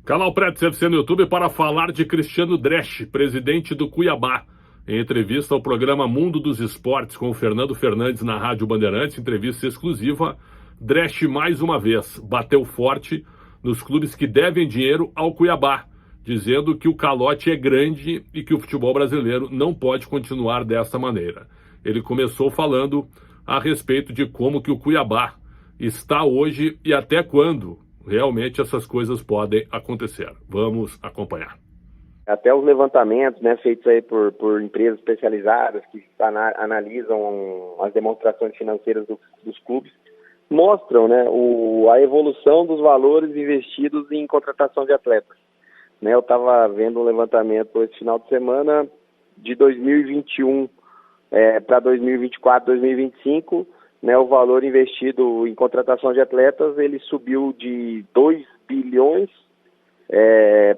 Canal Preto CFC no YouTube para falar de Cristiano Dresch, presidente do Cuiabá. Em entrevista ao programa Mundo dos Esportes com o Fernando Fernandes na Rádio Bandeirantes, entrevista exclusiva, Dresch mais uma vez bateu forte nos clubes que devem dinheiro ao Cuiabá, dizendo que o calote é grande e que o futebol brasileiro não pode continuar dessa maneira. Ele começou falando a respeito de como que o Cuiabá está hoje e até quando realmente essas coisas podem acontecer. Vamos acompanhar. Até os levantamentos, né, feitos aí por empresas especializadas que analisam as demonstrações financeiras dos clubes, mostram, né, a evolução dos valores investidos em contratação de atletas. Né, eu estava vendo um levantamento esse final de semana de 2021 para 2024, 2025, né, o valor investido em contratação de atletas ele subiu de 2 bilhões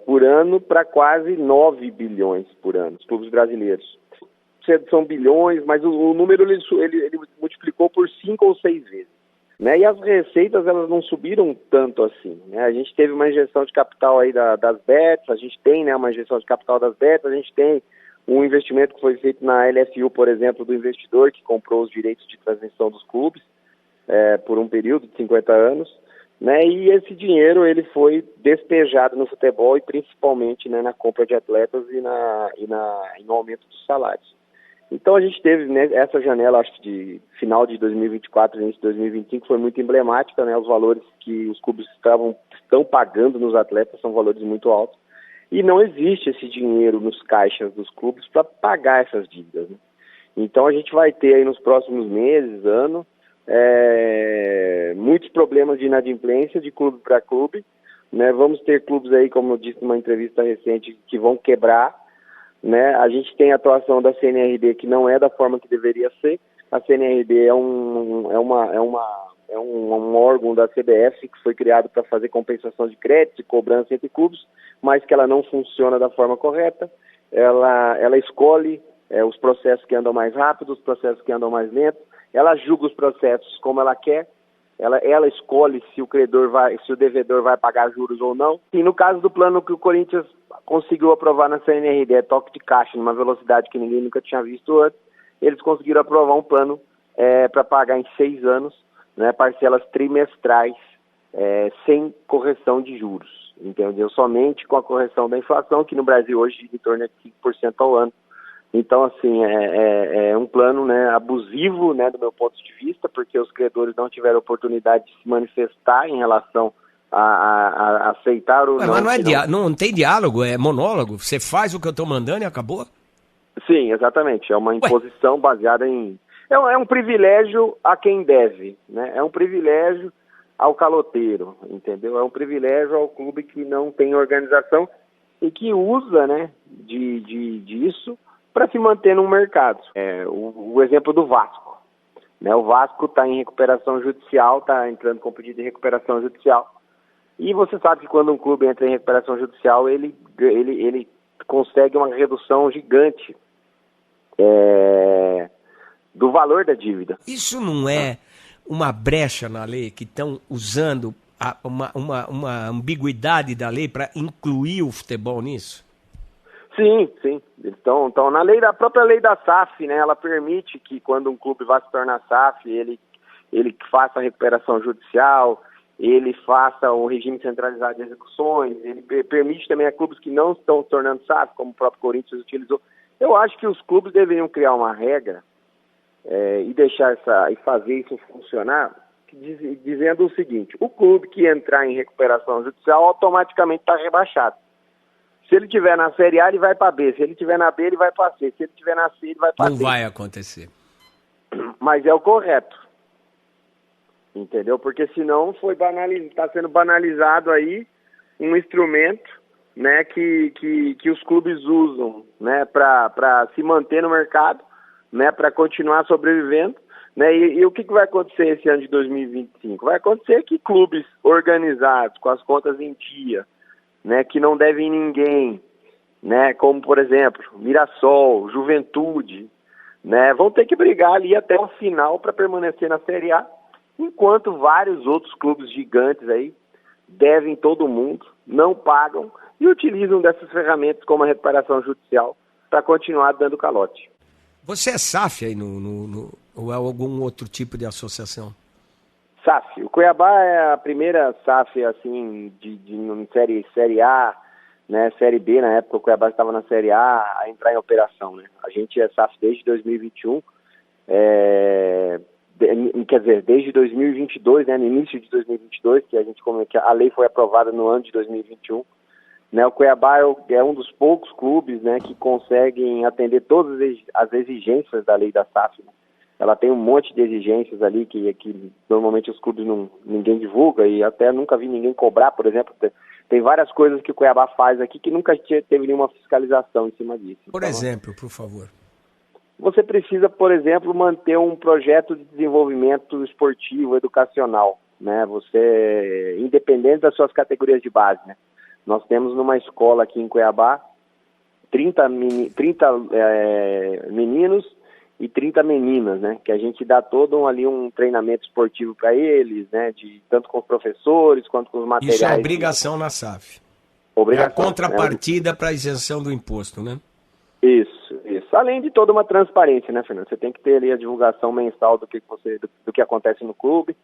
por ano para quase 9 bilhões por ano, os clubes brasileiros. São bilhões, mas o número ele multiplicou por 5 ou 6 vezes. Né? E as receitas elas não subiram tanto assim. Né? A gente teve uma injeção de capital aí das bets, a gente tem, né, uma injeção de capital das bets, a gente tem um investimento que foi feito na LFU, por exemplo, do investidor que comprou os direitos de transmissão dos clubes por um período de 50 anos. Né, e esse dinheiro ele foi despejado no futebol e principalmente, né, na compra de atletas e no aumento dos salários. Então a gente teve, né, essa janela, acho que de final de 2024 início de 2025 foi muito emblemática, né, os valores que os clubes estão pagando nos atletas são valores muito altos e não existe esse dinheiro nos caixas dos clubes para pagar essas dívidas. Né? Então a gente vai ter aí nos próximos meses, ano, muitos problemas de inadimplência de clube para clube, né? Vamos ter clubes aí, como eu disse numa entrevista recente, que vão quebrar, né? A gente tem a atuação da CNRD que não é da forma que deveria ser. A CNRD é um órgão da CBF que foi criado para fazer compensação de crédito e cobrança entre clubes, mas que ela não funciona da forma correta. Ela escolhe os processos que andam mais rápido, os processos que andam mais lentos. Ela julga os processos como ela quer, ela escolhe se o devedor vai pagar juros ou não. E no caso do plano que o Corinthians conseguiu aprovar na CNRD, toque de caixa numa velocidade que ninguém nunca tinha visto antes, eles conseguiram aprovar um plano para pagar em 6 anos, né, parcelas trimestrais, sem correção de juros, entendeu? Somente com a correção da inflação, que no Brasil hoje gira em torno de 5% ao ano. Então, assim, é um plano, né, abusivo, né, do meu ponto de vista, porque os credores não tiveram oportunidade de se manifestar em relação a aceitar ou não. Mas não tem diálogo, é monólogo. Você faz o que eu estou mandando e acabou? Sim, exatamente. É uma imposição baseada em... É um privilégio a quem deve, né? É um privilégio ao caloteiro, entendeu? É um privilégio ao clube que não tem organização e que usa, né, disso para se manter no mercado. O exemplo do Vasco. Né? O Vasco está em recuperação judicial, está entrando com pedido de recuperação judicial. E você sabe que quando um clube entra em recuperação judicial, ele consegue uma redução gigante do valor da dívida. Isso não é uma brecha na lei que estão usando uma ambiguidade da lei para incluir o futebol nisso? Sim. Então na própria lei da SAF, né, ela permite que quando um clube vai se tornar SAF, ele faça a recuperação judicial, ele faça o regime centralizado de execuções, ele permite também a clubes que não estão se tornando SAF, como o próprio Corinthians utilizou. Eu acho que os clubes deveriam criar uma regra e fazer isso funcionar, dizendo o seguinte: o clube que entrar em recuperação judicial automaticamente está rebaixado. Se ele estiver na Série A, ele vai para B. Se ele estiver na B, ele vai para C. Se ele estiver na C, ele vai para D. Não vai acontecer. Mas é o correto. Entendeu? Porque senão está sendo banalizado aí um instrumento, né, que os clubes usam, né, para se manter no mercado, né, para continuar sobrevivendo. Né, e o que vai acontecer esse ano de 2025? Vai acontecer que clubes organizados, com as contas em dia, né, que não devem ninguém, né, como, por exemplo, Mirassol, Juventude, né, vão ter que brigar ali até o final para permanecer na Série A, enquanto vários outros clubes gigantes aí devem todo mundo, não pagam e utilizam dessas ferramentas como a recuperação judicial para continuar dando calote. Você é SAF aí ou é algum outro tipo de associação? SAF. O Cuiabá é a primeira SAF assim, de série A, né, Série B, na época o Cuiabá estava na Série A entrar em operação. Né? A gente é SAF desde 2021, quer dizer, desde 2022, né, no início de 2022, que a lei foi aprovada no ano de 2021. Né, o Cuiabá é um dos poucos clubes, né, que conseguem atender todas as exigências da lei da SAF. Né? Ela tem um monte de exigências ali que normalmente os clubes ninguém divulga e até nunca vi ninguém cobrar, por exemplo. Tem várias coisas que o Cuiabá faz aqui que nunca teve nenhuma fiscalização em cima disso. Por exemplo, por favor. Você precisa, por exemplo, manter um projeto de desenvolvimento esportivo, educacional, né? Você, independente das suas categorias de base, né? Nós temos numa escola aqui em Cuiabá 30 meninos e 30 meninas, né? Que a gente dá todo um treinamento esportivo para eles, né? Tanto com os professores quanto com os materiais. Isso é obrigação na SAF. Obrigação. É a contrapartida para a isenção do imposto, né? Isso. Além de toda uma transparência, né, Fernando? Você tem que ter ali a divulgação mensal do que acontece no clube.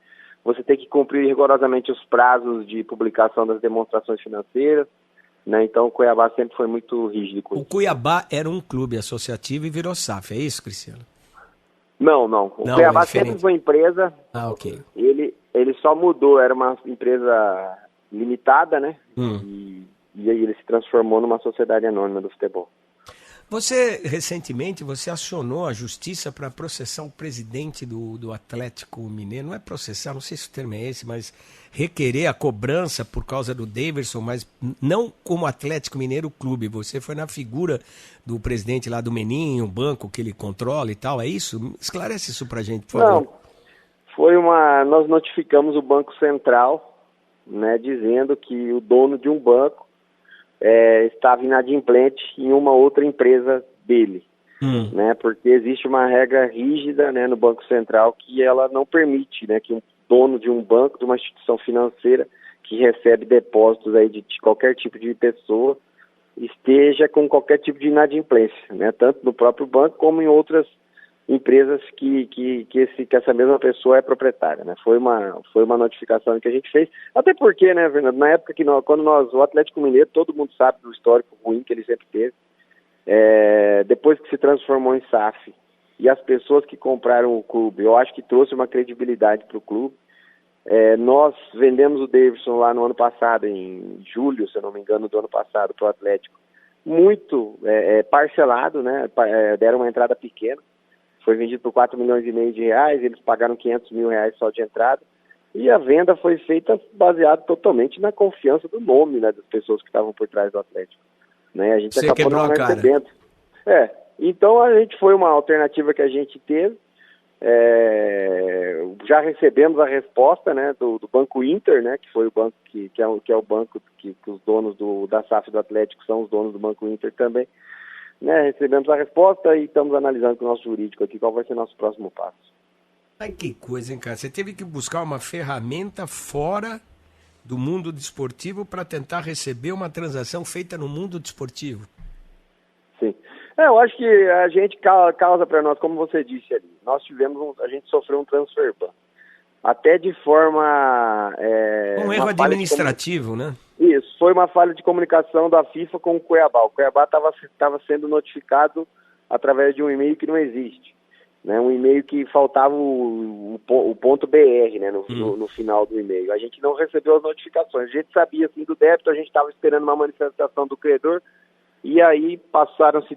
Você tem que cumprir rigorosamente os prazos de publicação das demonstrações financeiras, né? Então o Cuiabá sempre foi muito rígido com isso. O Cuiabá era um clube associativo e virou SAF, é isso, Cristiano? Não. O Cuiabá sempre foi empresa. Ok. Ele só mudou, era uma empresa limitada, né? E aí ele se transformou numa sociedade anônima do futebol. Recentemente, você acionou a justiça para processar o presidente do Atlético Mineiro. Não é processar, não sei se o termo é esse, mas requerer a cobrança por causa do Daverson, mas não como Atlético Mineiro Clube. Você foi na figura do presidente lá do Menin, um banco que ele controla e tal, é isso? Esclarece isso para a gente, por favor. Não, nós notificamos o Banco Central, né, dizendo que o dono de um banco estava inadimplente em uma outra empresa dele, né? Porque existe uma regra rígida, né, no Banco Central que ela não permite, né, que um dono de um banco, de uma instituição financeira que recebe depósitos aí de qualquer tipo de pessoa esteja com qualquer tipo de inadimplência, né? Tanto no próprio banco como em outras empresas que essa mesma pessoa é proprietária, né? Foi uma notificação que a gente fez, até porque, né, Fernando, na época o Atlético Mineiro, todo mundo sabe do histórico ruim que ele sempre teve, depois que se transformou em SAF, e as pessoas que compraram o clube, eu acho que trouxe uma credibilidade para o clube. Nós vendemos o Daverson lá no ano passado, em julho, se eu não me engano, do ano passado, para o Atlético, muito parcelado, né? Deram uma entrada pequena. Foi vendido por 4,5 milhões de reais, eles pagaram 500 mil reais só de entrada, e a venda foi feita baseada totalmente na confiança do nome, né, das pessoas que estavam por trás do Atlético. Né? A gente Você acabou não recebendo. Então a gente foi uma alternativa que a gente teve, já recebemos a resposta, né, do Banco Inter, né, que foi o banco que é o banco que os donos da SAF do Atlético são os donos do Banco Inter também. Né, recebemos a resposta e estamos analisando com o nosso jurídico aqui qual vai ser nosso próximo passo. Ai, que coisa, hein, cara? Você teve que buscar uma ferramenta fora do mundo desportivo para tentar receber uma transação feita no mundo desportivo. Sim. Eu acho que a gente causa para nós, como você disse ali, a gente sofreu um transfer ban. Até de forma... um erro administrativo, né? Isso, foi uma falha de comunicação da FIFA com o Cuiabá. O Cuiabá estava sendo notificado através de um e-mail que não existe, né? Um e-mail que faltava o ponto .br, né, no final do e-mail. A gente não recebeu as notificações. A gente sabia assim, do débito, a gente estava esperando uma manifestação do credor, e aí passaram-se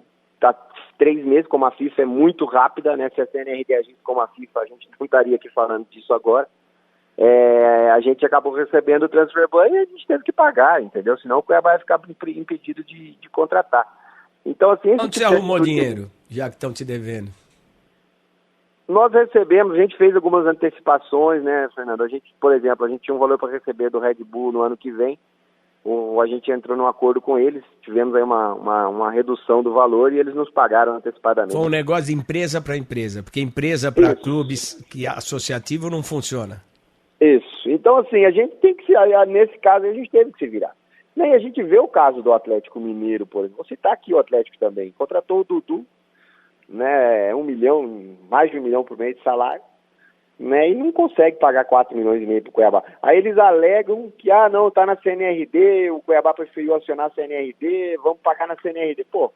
3 meses, como a FIFA é muito rápida, né? Se a CNRD agisse como a FIFA, a gente não estaria aqui falando disso agora. A gente acabou recebendo o transfer ban e a gente teve que pagar, entendeu? Senão o Cuiabá vai ficar impedido de contratar. Então, assim... Onde você arrumou dinheiro, já que estão te devendo? Nós recebemos, a gente fez algumas antecipações, né, Fernando? Por exemplo, a gente tinha um valor para receber do Red Bull no ano que vem. A gente entrou num acordo com eles, tivemos aí uma redução do valor e eles nos pagaram antecipadamente. Foi um negócio de empresa para empresa, porque empresa para clubes que associativo não funciona. Isso. Então, assim, a gente tem que nesse caso, a gente teve que se virar. Nem a gente vê o caso do Atlético Mineiro, por exemplo. Vou citar aqui o Atlético também. Contratou o Dudu, né, 1 milhão, mais de 1 milhão por mês de salário, né, e não consegue pagar 4 milhões e meio pro Cuiabá. Aí eles alegam que, não, tá na CNRD, o Cuiabá preferiu acionar a CNRD, vamos pagar na CNRD. Pô,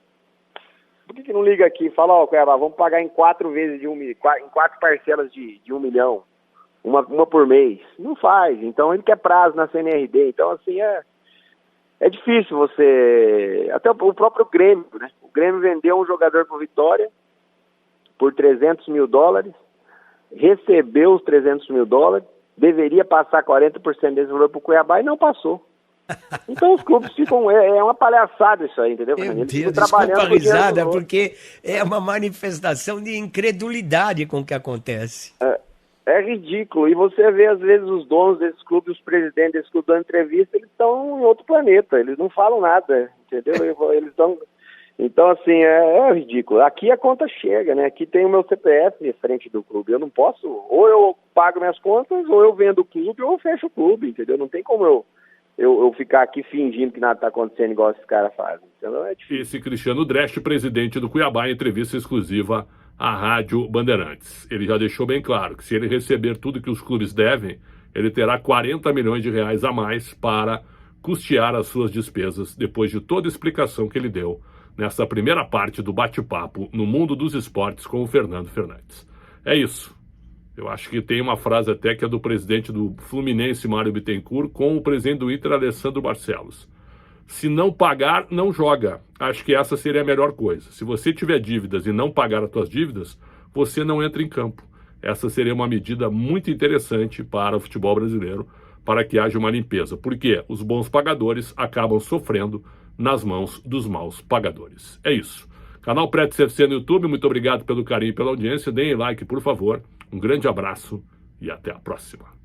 por que não liga aqui e fala, Cuiabá, vamos pagar em 4 vezes em 4 parcelas de 1 milhão, uma por mês? Não faz. Então ele quer prazo na CNRD. Então, assim, é difícil você... Até o próprio Grêmio, né? O Grêmio vendeu um jogador pro Vitória por $300 mil, recebeu os $300 mil, deveria passar 40% desse valor pro Cuiabá e não passou. Então os clubes ficam... É uma palhaçada isso aí, entendeu? Meu Deus, desculpa a risada, porque é uma manifestação de incredulidade com o que acontece. É ridículo. E você vê, às vezes, os donos desses clubes, os presidentes desses clubes dando entrevista, eles estão em outro planeta. Eles não falam nada, entendeu? Eles estão... Então, assim, é ridículo. Aqui a conta chega, né? Aqui tem o meu CPF em frente do clube. Eu não posso... Ou eu pago minhas contas, ou eu vendo o clube, ou eu fecho o clube, entendeu? Não tem como eu ficar aqui fingindo que nada está acontecendo igual esses caras fazem. Então, é difícil. Esse Cristiano Dresch, presidente do Cuiabá, em entrevista exclusiva à Rádio Bandeirantes. Ele já deixou bem claro que se ele receber tudo que os clubes devem, ele terá R$40 milhões a mais para custear as suas despesas, depois de toda a explicação que ele deu nessa primeira parte do bate-papo no Mundo dos Esportes com o Fernando Fernandes. É isso. Eu acho que tem uma frase até que é do presidente do Fluminense, Mário Bittencourt, com o presidente do Inter, Alessandro Barcelos. Se não pagar, não joga. Acho que essa seria a melhor coisa. Se você tiver dívidas e não pagar as suas dívidas, você não entra em campo. Essa seria uma medida muito interessante para o futebol brasileiro, para que haja uma limpeza. Porque os bons pagadores acabam sofrendo nas mãos dos maus pagadores. É isso. Canal Preto CFC no YouTube, muito obrigado pelo carinho e pela audiência. Deem like, por favor. Um grande abraço e até a próxima.